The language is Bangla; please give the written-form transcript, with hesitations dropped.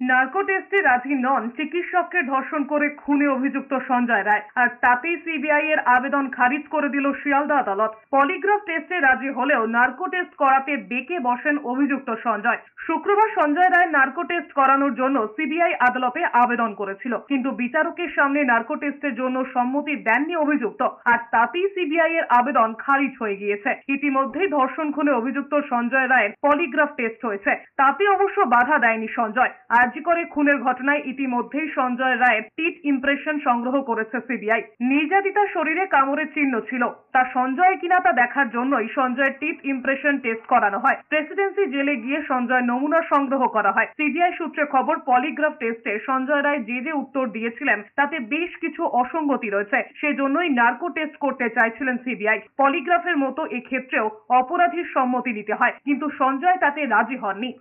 নার্কো টেস্টে রাজি নন চিকিৎসককে ধর্ষণ করে খুনে অভিযুক্ত সঞ্জয় রায়, আর তাতেই সিবিআই এর আবেদন খারিজ করে দিল শিয়ালদা আদালত। পলিগ্রাফ টেস্টে রাজি হলেও নার্কো টেস্ট করাতে বেঁকে বসেন অভিযুক্ত সঞ্জয়। শুক্রবার সঞ্জয় রায় নার্কো টেস্ট করানোর জন্য সিবিআই আদালতে আবেদন করেছিল, কিন্তু বিচারকের সামনে নার্কো টেস্টের জন্য সম্মতি দেননি অভিযুক্ত, আর তাতেই সিবিআই এর আবেদন খারিজ হয়ে গিয়েছে। ইতিমধ্যেই ধর্ষণ খুনে অভিযুক্ত সঞ্জয় রায়ের পলিগ্রাফ টেস্ট হয়েছে, তাতে অবশ্য বাধা দেয়নি সঞ্জয়। আরজি করে খুনের ঘটনায় ইতিমধ্যেই সঞ্জয় রায়ের টিট ইমপ্রেশন সংগ্রহ করেছে সিবিআই। নির্যাতিতার শরীরে কামড়ের চিহ্ন ছিল, তা সঞ্জয় কিনা তা দেখার জন্যই সঞ্জয়ের টিট ইমপ্রেশন টেস্ট করানো হয়। প্রেসিডেন্সি জেলে গিয়ে সঞ্জয় নমুনা সংগ্রহ করা হয়। সিবিআই সূত্রে খবর, পলিগ্রাফ টেস্টে সঞ্জয় রায় যে উত্তর দিয়েছিলেন তাতে বেশ কিছু অসঙ্গতি রয়েছে, সেজন্যই নার্কো টেস্ট করতে চাইছিলেন সিবিআই। পলিগ্রাফের মতো এক্ষেত্রেও অপরাধীর সম্মতি নিতে হয়, কিন্তু সঞ্জয় তাতে রাজি হননি।